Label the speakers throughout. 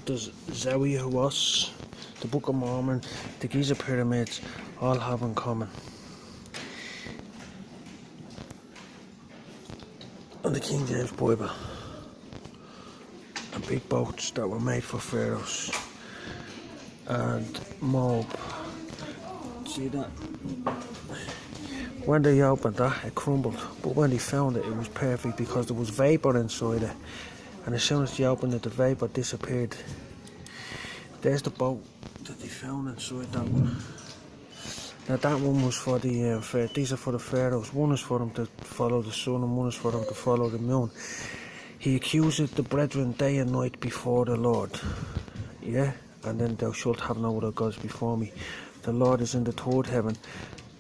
Speaker 1: but there's Zoe Hawass, the Book of Mormon, the Giza pyramids, all have in common. And the King James Bible, and big boats that were made for pharaohs, and Moab. See that? When they opened that, it crumbled, but when they found it, it was perfect because there was vapor inside it, and as soon as they opened it, the vapor disappeared. There's the boat that they found inside that one. Now that one was for the, these are for the pharaohs. One is for them to follow the sun and one is for them to follow the moon. He accused the brethren day and night before the Lord. Yeah? And then thou shalt have no other gods before me. The Lord is in the third heaven.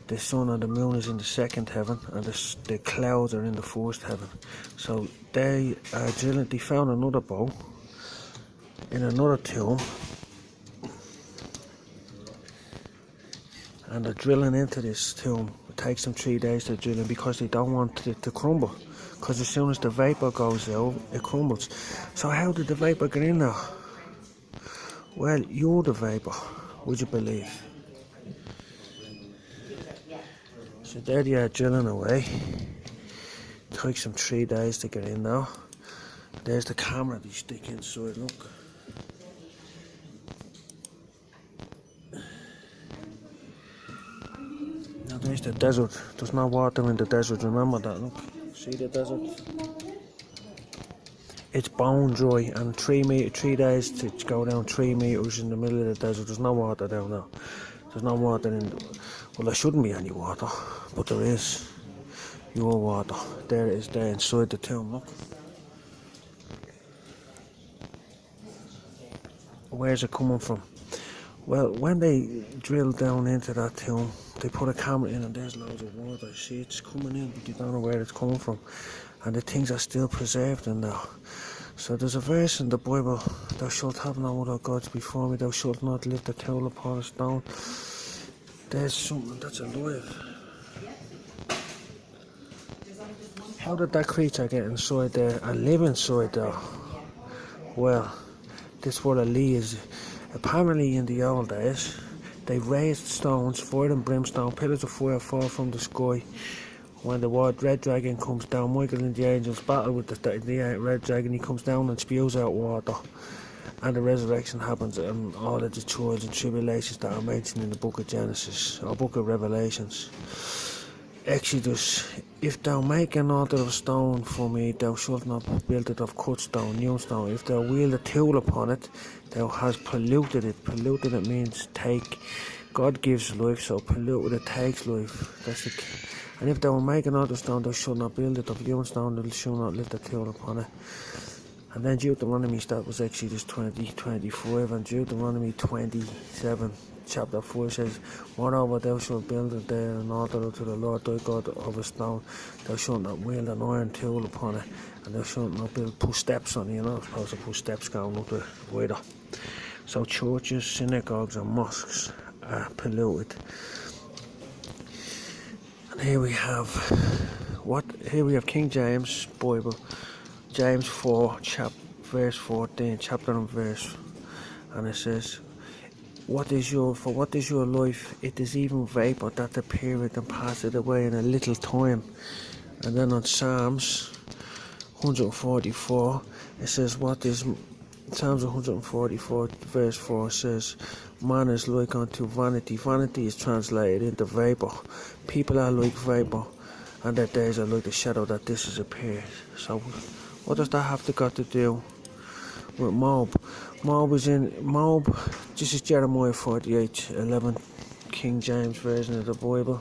Speaker 1: The sun and the moon is in the second heaven, and the clouds are in the first heaven. So they are drilling. They found another boat in another tomb, and they're drilling into this tomb. It takes them 3 days to drill it because they don't want it to crumble. Because as soon as the vapor goes out, it crumbles. So how did the vapor get in there? Well, you're the vapor, would you believe? So there they are drilling away. It takes them 3 days to get in there. There's the camera they stick inside, look. Now there's the desert. There's no water in the desert, remember that, look. See the desert? It's bone dry, and 3 days to go down 3 meters in the middle of the desert. There's no water down there. There's no water in the, well, there shouldn't be any water, but there is. Your water. There it is, there inside the tomb, look. Where's it coming from? Well, when they drilled down into that tomb, they put a camera in and there's loads of water. See, it's coming in, but you don't know where it's coming from. And the things are still preserved in there. So there's a verse in the Bible, thou shalt have no other gods before me, thou shalt not lift a towel upon a stone. There's something that's alive. How did that creature get inside there and live inside there? Well, this word Ali is apparently in the old days. They raised stones, fire and brimstone, pillars of fire fall from the sky. When the red dragon comes down, Michael and the angels battle with the red dragon. He comes down and spews out water, and the resurrection happens, and all of the trials and tribulations that are mentioned in the book of Genesis or book of Revelations. Exodus, if thou make an altar of stone for me, thou shalt not build it of cut stone, new stone. If thou wield a tool upon it, thou hast polluted it. Polluted it means take. God gives life, so polluted it takes life. That's the. And if thou make an altar of stone, thou shalt not build it of hewn stone, thou shalt not lift a tool upon it. And then Deuteronomy, that was Exodus 20:25, and Deuteronomy 27, chapter 4 says, moreover thou shalt build there an altar to the Lord thy God of a stone, thou shalt not wield an iron tool upon it, and thou shalt not put steps on it. You're not supposed to put steps going up the either. So churches, synagogues and mosques are polluted. And here we have King James Bible, James 4, verse 14, chapter and verse, and it says, what is your life? It is even vapor that appeareth and passeth away in a little time. And then on Psalms 144, it says, Psalms 144 verse 4 says, man is like unto vanity. Vanity is translated into vapor. People are like vapor, and their days are like the shadow that disappears. So what does that have to do with Moab? Moab, this is Jeremiah 48:11, King James version of the Bible.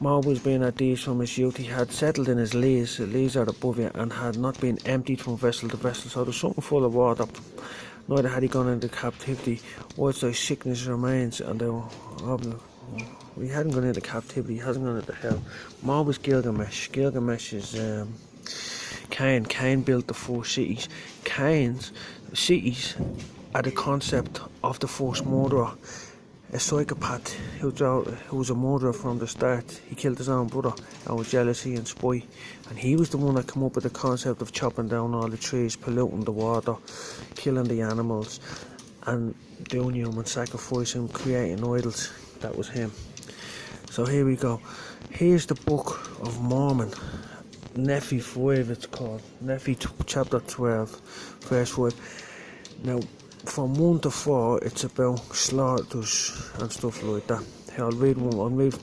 Speaker 1: Moab was being at ease from his youth. He had settled in his lees. The lees are above you, and had not been emptied from vessel to vessel. So there's something full of water. Neither had he gone into captivity, whilst thy sickness remains. And he hadn't gone into captivity. He hasn't gone into hell. Moab is Gilgamesh. Gilgamesh is Cain. Cain built the 4 cities. Cain's cities are the concept of the first murderer. a psychopath who was a murderer from the start. He killed his own brother out of jealousy and spite, and he was the one that came up with the concept of chopping down all the trees, polluting the water, killing the animals, and doing human sacrifice and creating idols. That was him. So here we go. Here's the Book of Mormon, Nephi 5 it's called. Nephi chapter 12, verse 5. Now, from 1 to 4, it's about slaughters and stuff like that. I'll read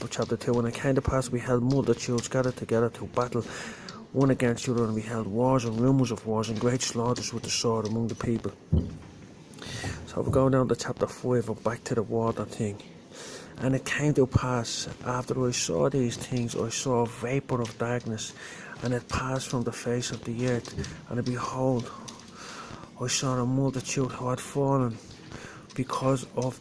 Speaker 1: chapter 2. When it came to pass, we held multitudes gathered together to battle one against the other, and we held wars and rumours of wars and great slaughters with the sword among the people. So we're going down to chapter 5 and back to the water thing. And it came to pass, after I saw these things, I saw a vapour of darkness, and it passed from the face of the earth, and behold, I saw a multitude who had fallen because of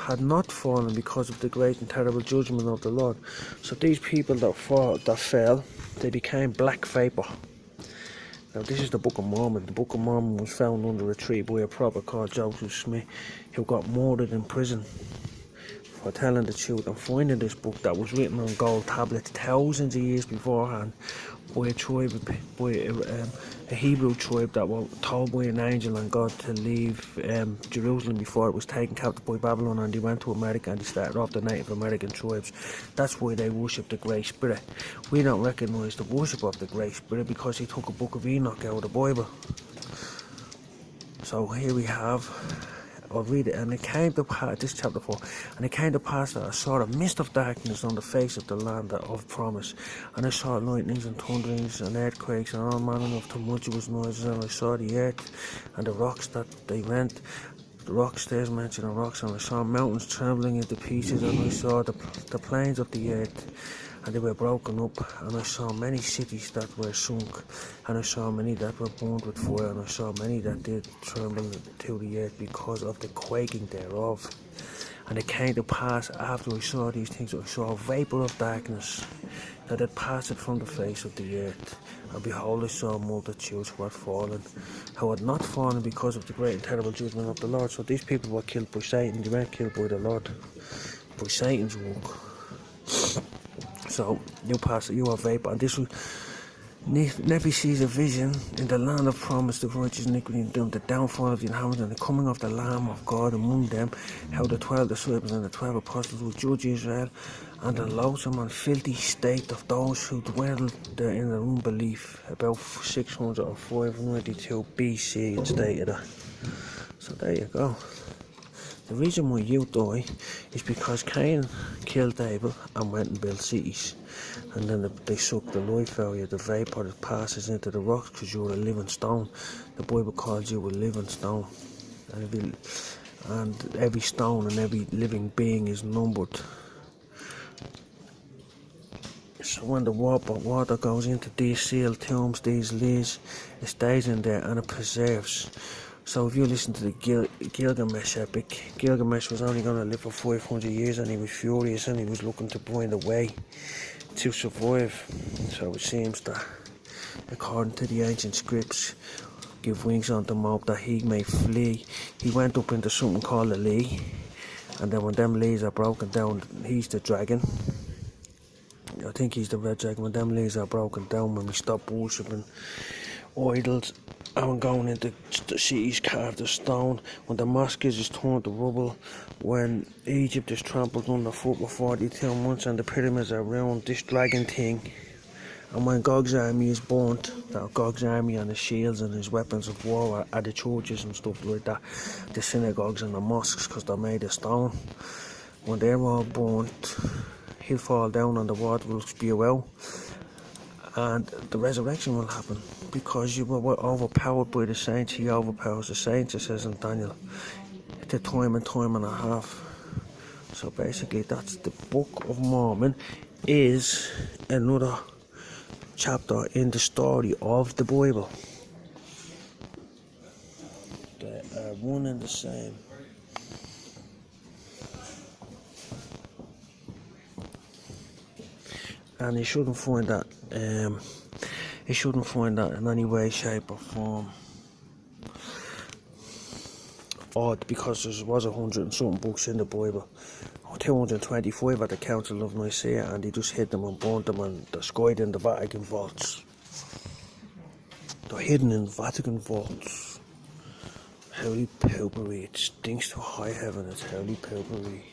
Speaker 1: had not fallen because of the great and terrible judgment of the Lord. So these people that fell, they became black vapour. Now this is the Book of Mormon. The Book of Mormon was found under a tree by a prophet called Joseph Smith, who got murdered in prison for telling the truth and finding this book that was written on gold tablets thousands of years beforehand by a Hebrew tribe that were told by an angel and God to leave Jerusalem before it was taken captive by Babylon, and they went to America and they started off the Native American tribes. That's why they worship the Great Spirit. We don't recognise the worship of the Great Spirit because he took a book of Enoch out of the Bible. So here we have, I'll read it. And it came to pass, this chapter 4, and it came to pass that I saw a mist of darkness on the face of the land of promise, and I saw lightnings and thunderings and earthquakes and all manner of tumultuous noises, and I saw the earth and the rocks that they rent, the rocks, there's mention of rocks, and I saw mountains trembling into pieces, and I saw the plains of the earth, and they were broken up, and I saw many cities that were sunk, and I saw many that were burned with fire, and I saw many that did tremble to the earth because of the quaking thereof. And it came to pass, after I saw these things, I saw a vapour of darkness that had passed from the face of the earth. And behold, I saw multitudes who had fallen, who had not fallen because of the great and terrible judgment of the Lord. So these people were killed by Satan. They weren't killed by the Lord, by Satan's work. So you are vapor, and this was Nephi sees a vision in the land of promise, the righteous iniquity, the downfall of the inhabitants, and the coming of the Lamb of God among them, how the 12 disciples and the 12 apostles will judge Israel, and the loathsome and filthy state of those who dwell there in their unbelief. About 600 or 592 BC it stated that. So there you go. The reason why you die is because Cain killed Abel and went and built cities, and then they suck the life out of you, the vapour that passes into the rocks, because you're a living stone. The Bible calls you a living stone, and every stone and every living being is numbered. So when the water goes into these sealed tombs, these lids, it stays in there and it preserves. So if you listen to the Gilgamesh epic, Gilgamesh was only going to live for 500 years, and he was furious and he was looking to find a way to survive. So it seems that, according to the ancient scripts, give wings unto Moab that he may flee. He went up into something called a Lee, and then when them leaves are broken down, he's the dragon. I think he's the red dragon. When them leaves are broken down, when we stop worshipping idols and going into the cities carved of stone, when Damascus is turned to rubble, when Egypt is trampled underfoot for 42 months and the pyramids are ruined, this dragon thing, and when Gog's army is burnt, that Gog's army and his shields and his weapons of war are the churches and stuff like that, the synagogues and the mosques, because they're made of stone, when they're all burnt, he'll fall down and the water will spew out, and the resurrection will happen, because you were overpowered by the saints. He overpowers the saints, it says in Daniel, to time and a half. So basically that's the Book of Mormon, is another chapter in the story of the Bible. They are one and the same. And you shouldn't find that in any way, shape or form odd because there was 100 and something books in the Bible. 225 at the Council of Nicaea, and they just hid them and burnt them and destroyed in the Vatican vaults. They're hidden in Vatican vaults. Holy popery, it stinks to high heaven, it's holy popery.